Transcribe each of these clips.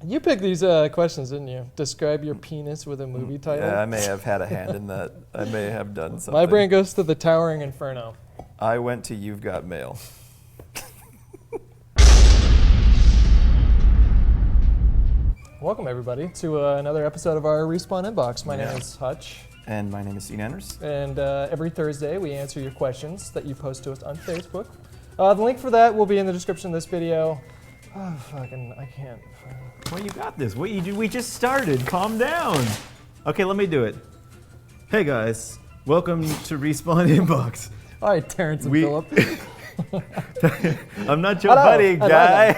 You picked these questions, didn't you? Describe your penis with a movie title. Yeah, I may have had a hand in that. I may have done something. My brain goes to The Towering Inferno. I went to You've Got Mail. Welcome, everybody, to another episode of our Respawn Inbox. My name is Hutch. And my name is Nanners. And every Thursday, we answer your questions that you post to us on Facebook. The link for that will be in the description of this video. Oh, I can't. Well, you got this. What you do? We just started. Calm down. Okay, let me do it. Hey guys, welcome to Respawn Inbox. All right, Terrence and Philip. I'm not your buddy, guy.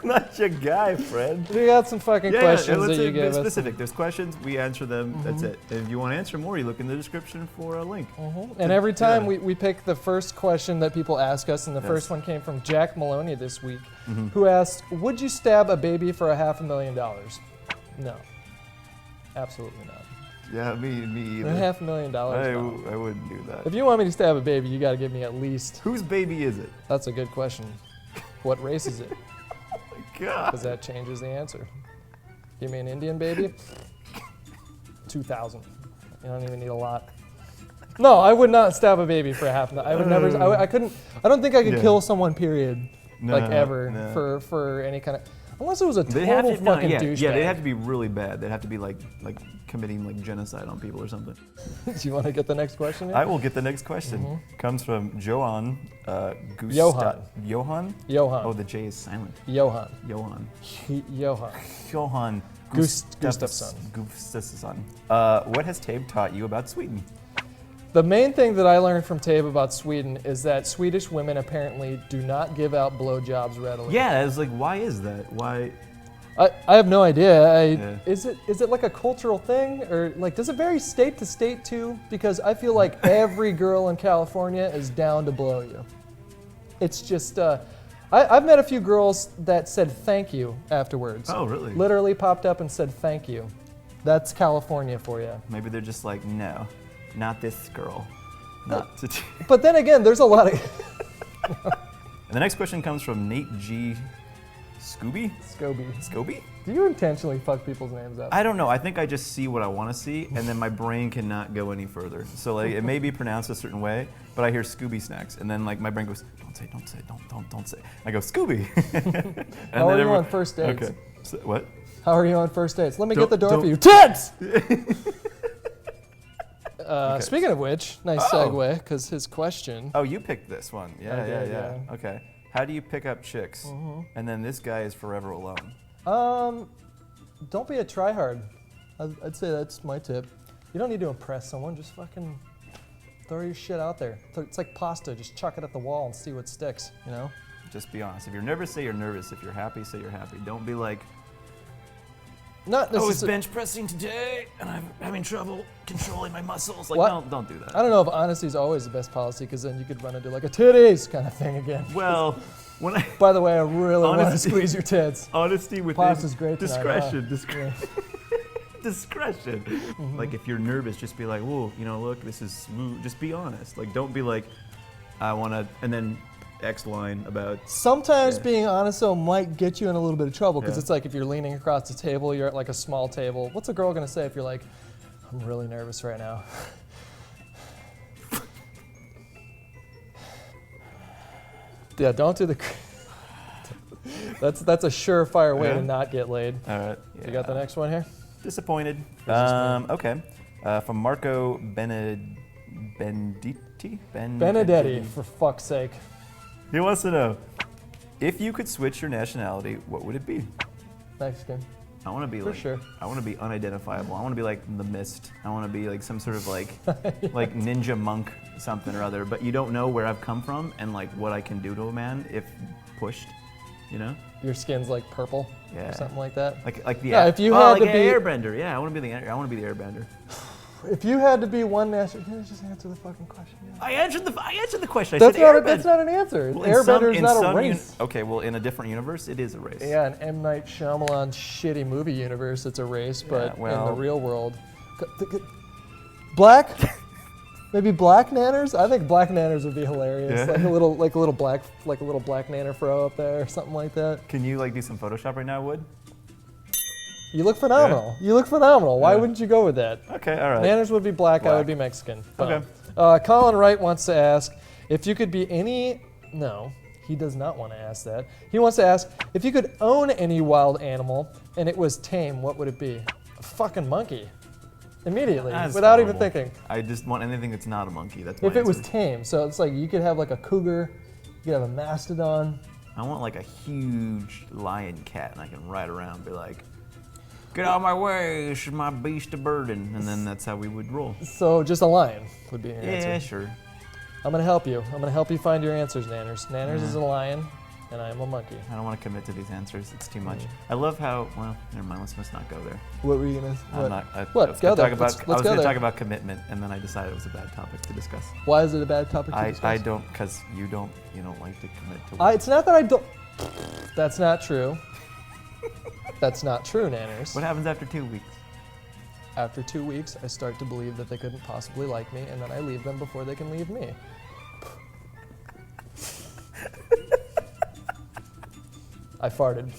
I'm not your guy, friend. We got some fucking questions that you gave us. Specific. There's questions. We answer them. That's it. And if you want to answer more, you look in the description for a link. And every time we pick the first question that people ask us, and the first one came from Jack Maloney this week, who asked, "Would you stab a baby for $500,000?" No, absolutely not. Yeah, me either. $500,000. No. I wouldn't do that. If you want me to stab a baby, you got to give me at least. Whose baby is it? That's a good question. What race is it? Oh my God. Because that changes the answer. Give me an Indian baby. 2,000. You don't even need a lot. No, I would not stab a baby for $500,000. I would never. I couldn't. I don't think I could kill someone. Period. Ever for any kind of. Unless it was a total fucking douchebag. Yeah, they'd have to be really bad. They'd have to be like committing like genocide on people or something. Do you want to get the next question? Here? I will get the next question. Comes from Johan. Johan. Johan? Johan. Oh, the J is silent. Johan. Johan. Johan. Johan. Gustafsson. What has Tabe taught you about Sweden? The main thing that I learned from Tabe about Sweden is that Swedish women apparently do not give out blowjobs readily. Yeah, I was like, why is that? Why? I have no idea. Is it like a cultural thing, or like does it vary state to state too? Because I feel like every girl in California is down to blow you. It's just I've met a few girls that said thank you afterwards. Oh, really? Literally popped up and said thank you. That's California for you. Maybe they're just like, no, not this girl. But then again, there's a lot of. And the next question comes from Nate G. Scobie? Do you intentionally fuck people's names up? I don't know. I think I just see what I want to see, and then my brain cannot go any further. So like, it may be pronounced a certain way, but I hear Scooby Snacks, and then like my brain goes, don't say, don't say. I go, Scooby. How are you on first dates? Okay. So, what? How are you on first dates? Let me get the door for you. Tits! Speaking of which, nice segue, because his question. Oh, you picked this one. Yeah. Yeah. Okay. How do you pick up chicks? And then this guy is forever alone. Don't be a tryhard. I'd say that's my tip. You don't need to impress someone. Just fucking throw your shit out there. It's like pasta. Just chuck it at the wall and see what sticks. You know. Just be honest. If you're nervous, say you're nervous. If you're happy, say you're happy. Don't be like, not I was bench pressing today, and I'm having trouble controlling my muscles. Like, what? Don't do that. I don't know if honesty is always the best policy, because then you could run into like a titties kind of thing again. Well, By the way, I really want to squeeze your tits. Honesty with Pasta's great tonight, discretion. Discretion. Like if you're nervous, just be like, whoa, look, this is smooth. Just be honest. Like don't be like, I want to, and then X line about. Sometimes being honest though might get you in a little bit of trouble, because it's like if you're leaning across the table, you're at like a small table. What's a girl gonna say if you're like, I'm really nervous right now? Yeah, don't do the. That's a surefire way to not get laid. All right. Yeah. You got the next one here? Disappointed. Okay. From Marco Benedetti. Benedetti, for fuck's sake. He wants to know, if you could switch your nationality, what would it be? Mexican. I want to be I want to be unidentifiable. I want to be like the Mist. I want to be like some sort of like ninja monk something or other. But you don't know where I've come from and like what I can do to a man if pushed. Your skin's like purple or something like that. Like the if you had to be airbender. Yeah, I want to be the airbender. If you had to be one national, just answer the fucking question. Yeah. I answered the question. That's not an answer. Well, airbender is not a race. Okay, well, in a different universe, it is a race. Yeah, an M. Night Shyamalan shitty movie universe, it's a race, but in the real world, black. Maybe black Nanners? I think black Nanners would be hilarious. Yeah. Like a little black nanner fro up there or something like that. Can you like do some Photoshop right now, Wood? You look phenomenal. You look phenomenal. Why Yeah. wouldn't you go with that? Okay, all right. Nanners would be black, I Black. would be Mexican. Okay. Colin Wright wants to ask if you could be any. No, he does not want to ask that. He wants to ask if you could own any wild animal and it was tame, what would it be? A fucking monkey. Immediately, That's without even horrible. thinking. I just want anything that's not a monkey. That's my If it was answer. tame, so it's like you could have like a cougar, you could have a mastodon. I want like a huge lion cat, and I can ride around and be like, "Get out of my way! This is my beast of burden," and then that's how we would roll. So just a lion would be your Yeah, answer. sure. I'm gonna help you. I'm gonna help you find your answers, Nanners. Nanners is a lion, and I am a monkey. I don't want to commit to these answers. It's too much. Mm. I love how. Well, never mind. Let's not go there. What were you gonna? I'm not. What? I was Go gonna there. talk about. Let's I was go going to there. talk about commitment, and then I decided it was a bad topic to discuss. Why is it a bad topic to discuss? I don't, because you don't like to commit to. It's not that I don't. That's not true. That's not true, Nanners. What happens after 2 weeks? After 2 weeks, I start to believe that they couldn't possibly like me, and then I leave them before they can leave me. I farted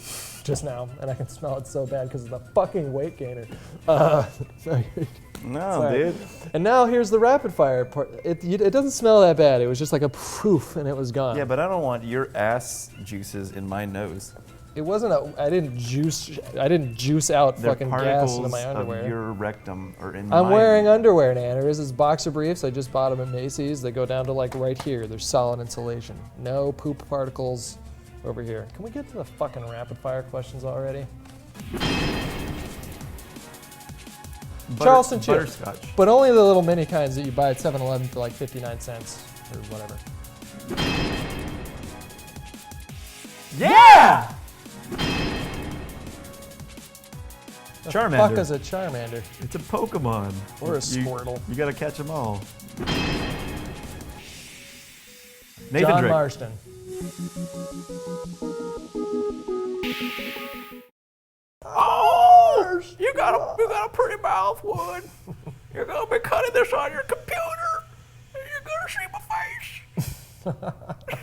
just now, and I can smell it so bad because of the fucking weight gainer. No, Sorry. dude. And now here's the rapid fire part. It doesn't smell that bad. It was just like a poof, and it was gone. Yeah, but I don't want your ass juices in my nose. It wasn't a. I didn't juice out They're fucking gas particles into my of underwear. your rectum or in I'm mine. wearing underwear, Nanners. This is boxer briefs. I just bought them at Macy's. They go down to like right here. There's solid insulation. No poop particles over here. Can we get to the fucking rapid fire questions already? Charleston chips. Butterscotch. But only the little mini kinds that you buy at 7-Eleven for like 59 cents or whatever. Yeah! The Charmander. fuck is a Charmander? It's a Pokemon. Or a Squirtle. You gotta catch them all. Nathan John Drake. Marston. Oh, you got a pretty mouth, Wood. You're gonna be cutting this on your computer, and you're gonna see my face.